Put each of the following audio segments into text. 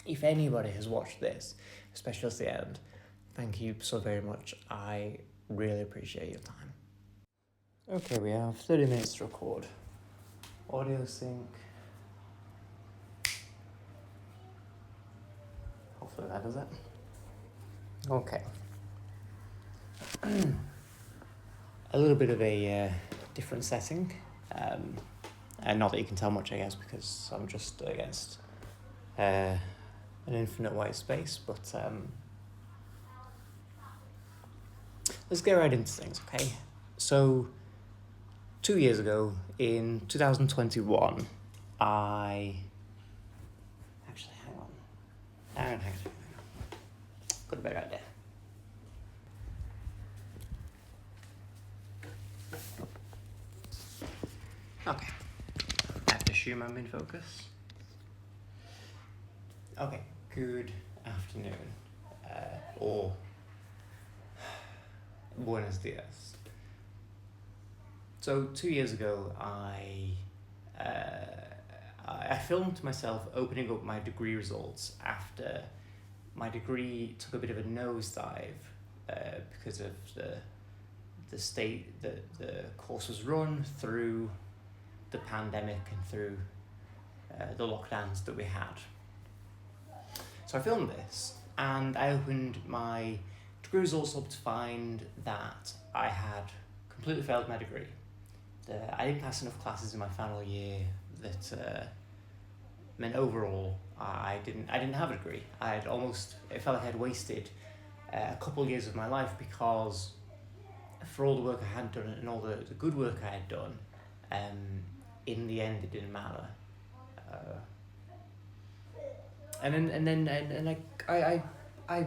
if anybody has watched this, especially at the end, thank you so very much. I really appreciate your time. Okay, we have 30 minutes to record. Audio sync. Hopefully that does it. Okay. A little bit of a different setting. And not that you can tell much, I guess, because I'm just against an infinite white space, but let's get right into things, okay? So, 2 years ago, in 2021, Actually, hang on. Got a better idea. Okay. I have to assume I'm in focus. Okay, good afternoon. Or buenos dias. So 2 years ago, I filmed myself opening up my degree results after my degree took a bit of a nosedive because of the state that the course was run through the pandemic and through the lockdowns that we had. So I filmed this and I opened my degree results up to find that I had completely failed my degree. I didn't pass enough classes in my final year that meant overall I didn't have a degree. It felt like I'd wasted a couple of years of my life because for all the work I had done and all the good work I had done, in the end it didn't matter. I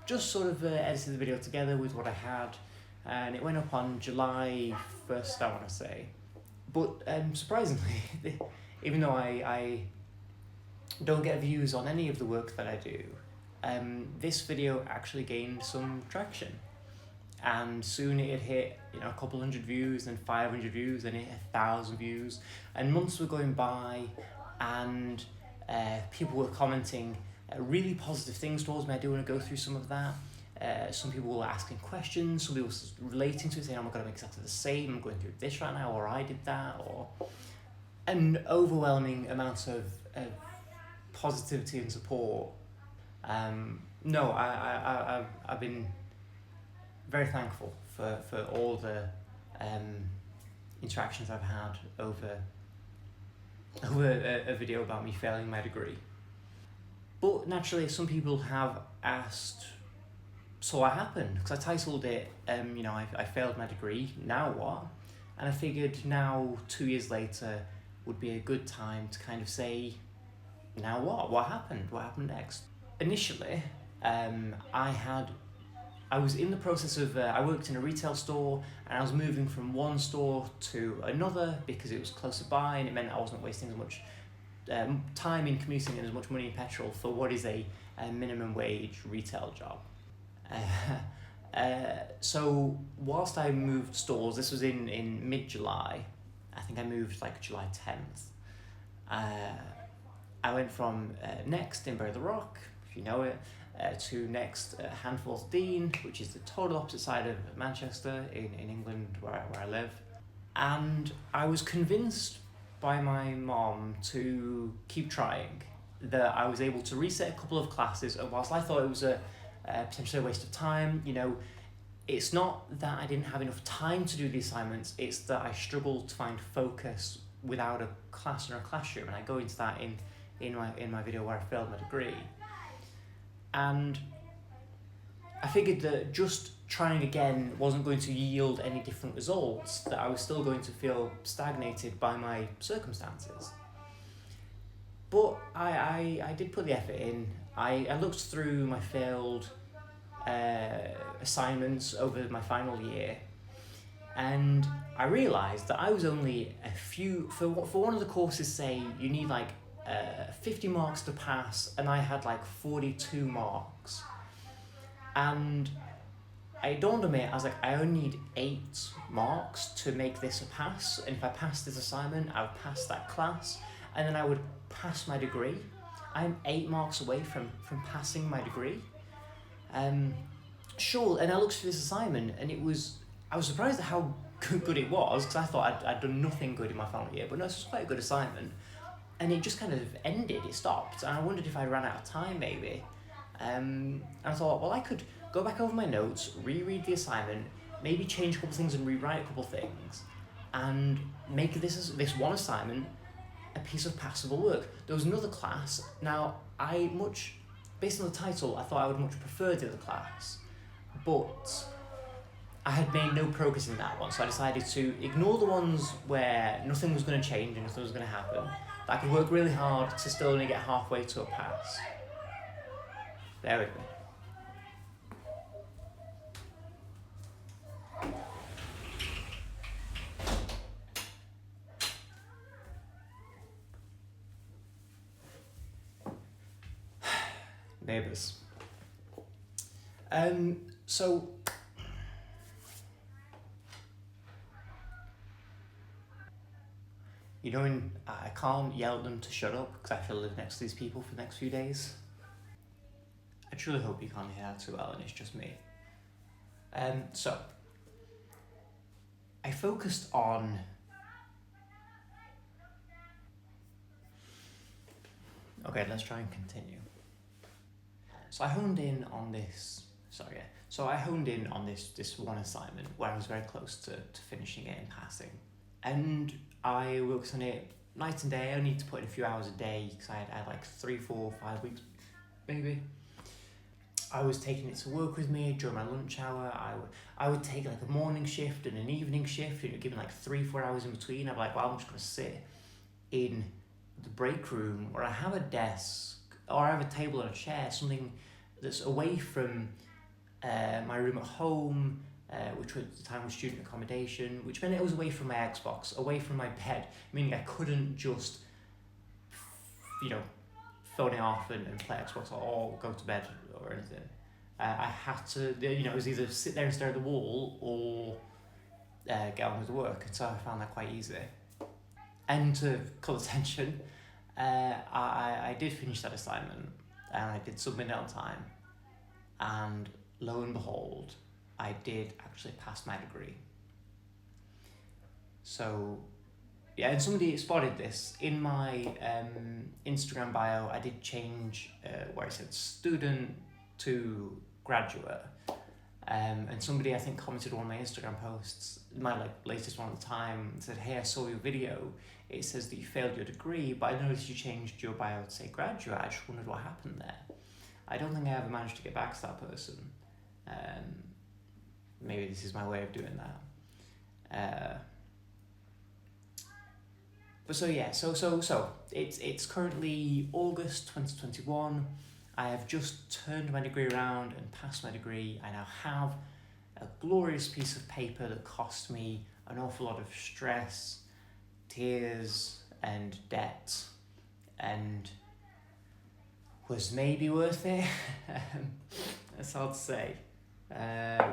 just sort of edited the video together with what I had, and it went up on July 1st, I want to say. But surprisingly, even though I don't get views on any of the work that I do, this video actually gained some traction. And soon it hit, a couple hundred views, then 500 views, then it hit 1,000 views. And months were going by, and people were commenting really positive things towards me. I do want to go through some of that. Some people were asking questions, some people were relating to it, saying, oh my god, I'm exactly the same, I'm going through this right now, or I did that, or an overwhelming amount of positivity and support. No, I've been very thankful for all the interactions I've had over a video about me failing my degree. But naturally, some people have asked, so what happened? Because I titled it, I failed my degree, now what? And I figured now, 2 years later, would be a good time to kind of say, now what? What happened? What happened next? Initially, I was in the process of, I worked in a retail store, and I was moving from one store to another because it was closer by, and it meant I wasn't wasting as much time in commuting and as much money in petrol for what is a minimum wage retail job. So whilst I moved stores, this was in mid-July, I think I moved like July 10th, I went from Next in Bury the Rock, if you know it, to Next Handforth Dean, which is the total opposite side of Manchester in England where I live. And I was convinced by my mom to keep trying, that I was able to reset a couple of classes, and whilst I thought it was potentially a waste of time, it's not that I didn't have enough time to do the assignments, it's that I struggled to find focus without a class or a classroom, and I go into that in my video where I failed my degree. And I figured that just trying again wasn't going to yield any different results, that I was still going to feel stagnated by my circumstances. But I did put the effort in. I looked through my failed assignments over my final year, and I realised that I was only for one of the courses, say you need 50 marks to pass, and I had 42 marks. And it dawned on me, I was like, I only need 8 marks to make this a pass, and if I passed this assignment, I would pass that class, and then I would pass my degree. I'm 8 marks away from passing my degree. Sure, and I looked through this assignment, and I was surprised at how good it was, because I thought I'd done nothing good in my final year, but no, it's quite a good assignment. And it just kind of ended, it stopped, and I wondered if I ran out of time maybe. And I thought, well, I could go back over my notes, reread the assignment, maybe change a couple things and rewrite a couple things, and make this one assignment a piece of passable work. There was another class. Now, based on the title, I thought I would much prefer the other class, but I had made no progress in that one, so I decided to ignore the ones where nothing was going to change and nothing was going to happen. But I could work really hard to still only get halfway to a pass. Bear with me. Neighbours. So you know, I can't yell at them to shut up because I have to live next to these people for the next few days. I truly hope you can't hear that too well and it's just me. So I focused on okay, let's try and continue. So I honed in on this this one assignment where I was very close to finishing it and passing. And I worked on it night and day. I only need to put in a few hours a day because I had like 3, 4, 5 weeks maybe. I was taking it to work with me during my lunch hour. I would take like a morning shift and an evening shift, and given like 3, 4 hours in between. I'm like, well, I'm just gonna sit in the break room where I have a desk or I have a table and a chair, something that's away from my room at home, which at the time was student accommodation, which meant it was away from my Xbox, away from my bed, meaning I couldn't just, phone it off and play Xbox or go to bed or anything. I had to, it was either sit there and stare at the wall or get on with the work, and so I found that quite easy. And to call attention, I did finish that assignment and I did submit it on time, and lo and behold, I did actually pass my degree. So, yeah, and somebody spotted this. In my Instagram bio, I did change where it said student to graduate. And somebody, I think, commented on one of my Instagram posts, my latest one at the time, said, hey, I saw your video. It says that you failed your degree, but I noticed you changed your bio to say graduate. I just wondered what happened there. I don't think I ever managed to get back to that person. Maybe this is my way of doing that. But so yeah, so it's currently August 2021. I have just turned my degree around and passed my degree. I now have a glorious piece of paper that cost me an awful lot of stress, tears, and debt, and was maybe worth it. That's hard to say.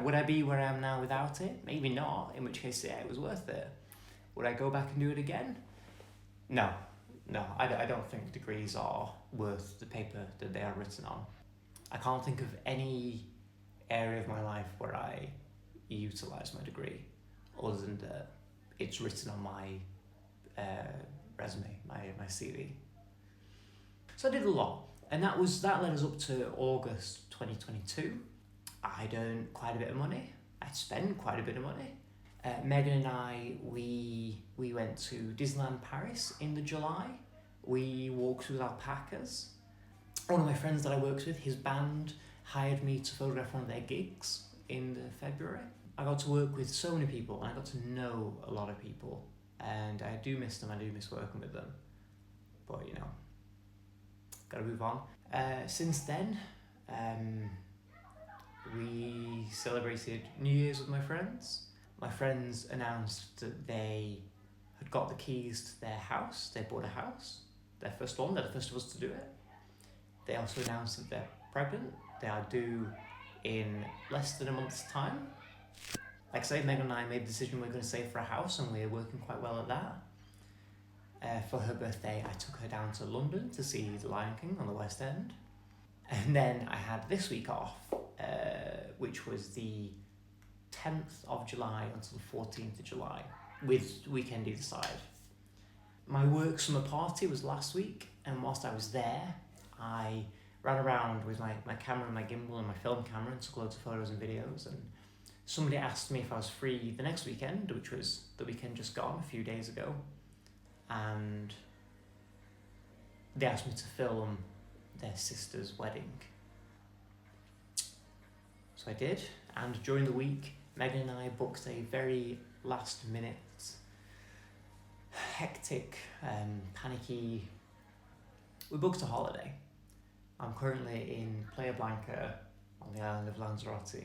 Would I be where I am now without it? Maybe not, in which case, yeah, it was worth it. Would I go back and do it again? No, I don't think degrees are worth the paper that they are written on. I can't think of any area of my life where I utilise my degree other than that it's written on my resume, my CV. So I did a lot, and that led us up to August 2022. I'd earned quite a bit of money. I'd spent quite a bit of money. Megan and I, we went to Disneyland Paris in the July. We walked with alpacas. One of my friends that I worked with, his band hired me to photograph one of their gigs in February. I got to work with so many people and I got to know a lot of people, and I do miss them. I do miss working with them, but gotta move on. Since then, we celebrated New Year's with my friends. My friends announced that they had got the keys to their house. They bought a house, their first one. They're the first of us to do it. They also announced that they're pregnant. They are due in less than a month's time. Like I say, Megan and I made the decision we're going to save for a house, and we're working quite well at that. For her birthday, I took her down to London to see The Lion King on the West End. And then I had this week off, which was the 10th of July until the 14th of July, with weekend either side. My work summer party was last week, and whilst I was there, I ran around with my camera and my gimbal and my film camera and took loads of photos and videos, and somebody asked me if I was free the next weekend, which was the weekend just gone, a few days ago, and they asked me to film their sister's wedding. So I did, and during the week, Megan and I booked a very last minute, hectic, panicky, we booked a holiday. I'm currently in Playa Blanca on the island of Lanzarote,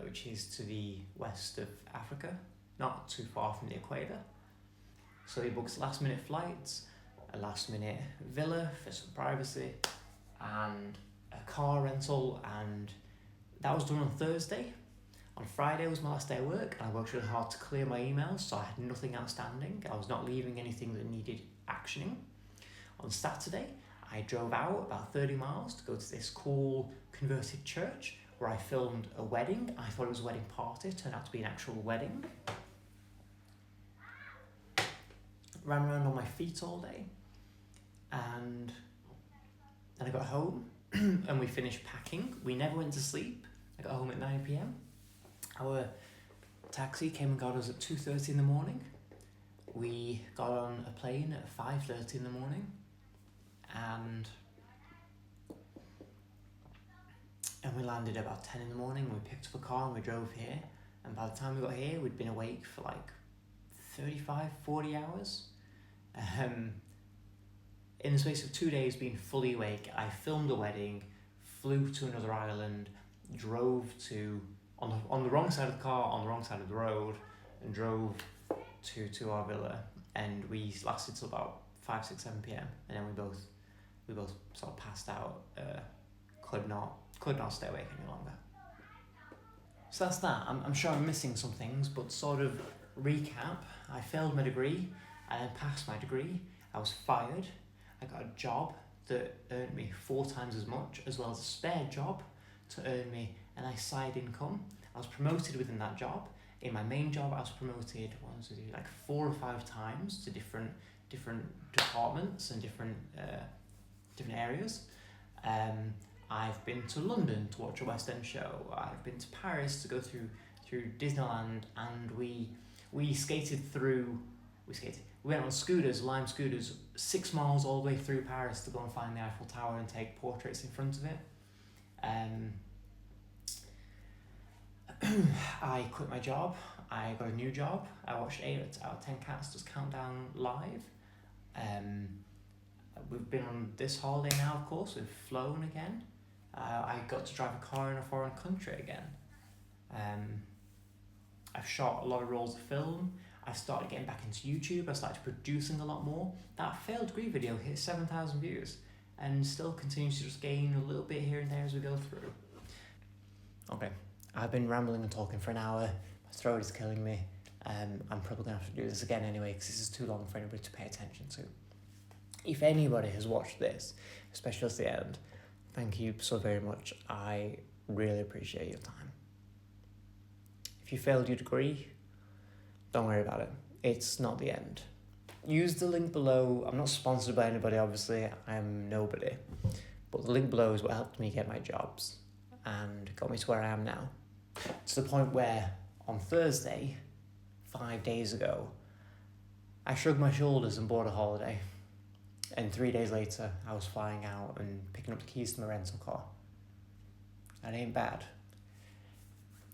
which is to the west of Africa, not too far from the equator. So we booked last minute flights, a last minute villa for some privacy, and a car rental, and that was done on Thursday. On Friday was my last day of work, and I worked really hard to clear my emails, so I had nothing outstanding. I was not leaving anything that needed actioning. On Saturday, I drove out about 30 miles to go to this cool converted church where I filmed a wedding. I thought it was a wedding party, it turned out to be an actual wedding. Ran around on my feet all day, and then I got home and we finished packing. We never went to sleep. I got home at 9 p.m. Our taxi came and got us at 2:30 in the morning. We got on a plane at 5:30 in the morning, and we landed about 10 in the morning. We picked up a car and we drove here, and by the time we got here, we'd been awake for like 35, 40 hours. In the space of 2 days being fully awake, I filmed a wedding, flew to another island, drove to, on the wrong side of the car, on the wrong side of the road, and drove to our villa, and we lasted till about 5, 6, 7 p.m. and then we both sort of passed out, could not stay awake any longer. So that's that. I'm sure I'm missing some things, but sort of recap, I failed my degree, I then passed my degree, I was fired, I got a job that earned me 4 times as much, as well as a spare job to earn me a nice side income. I was promoted within that job. In my main job, I was promoted like 4 or 5 times to different departments and different areas. I've been to London to watch a West End show. I've been to Paris to go through Disneyland, and we skated through. We went on scooters, lime scooters, 6 miles all the way through Paris to go and find the Eiffel Tower and take portraits in front of it. I quit my job. I got a new job. I watched 8 out of 10 Cats Countdown live. We've been on this holiday now, of course. We've flown again. I got to drive a car in a foreign country again. I've shot a lot of rolls of film. I started getting back into YouTube. I started producing a lot more. That failed degree video hit 7,000 views and still continues to just gain a little bit here and there as we go through. Okay, I've been rambling and talking for an hour. My throat is killing me. I'm probably going to have to do this again anyway because this is too long for anybody to pay attention to. If anybody has watched this, especially at the end, thank you so very much. I really appreciate your time. If you failed your degree, don't worry about it. It's not the end. Use the link below. I'm not sponsored by anybody, obviously. I'm nobody. But the link below is what helped me get my jobs and got me to where I am now. To the point where on Thursday, 5 days ago, I shrugged my shoulders and bought a holiday. And 3 days later, I was flying out and picking up the keys to my rental car. That ain't bad.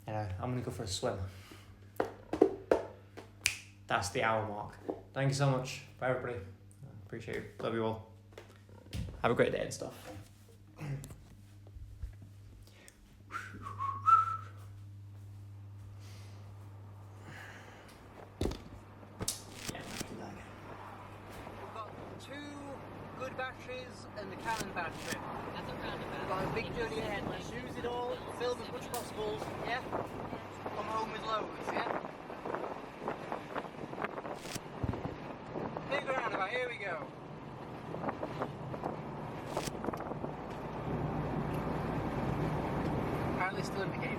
Anyway, I'm going to go for a swim. That's the hour mark. Thank you so much. Bye, everybody. Appreciate it. Love you all. Have a great day and stuff. Yeah, do that again. We've got 2 good batteries and the Canon battery. That's a roundabout. We've got a big dirty head. Let's use it all, fill as much as possible, yeah? Come home with loads, yeah? Figure still in the game.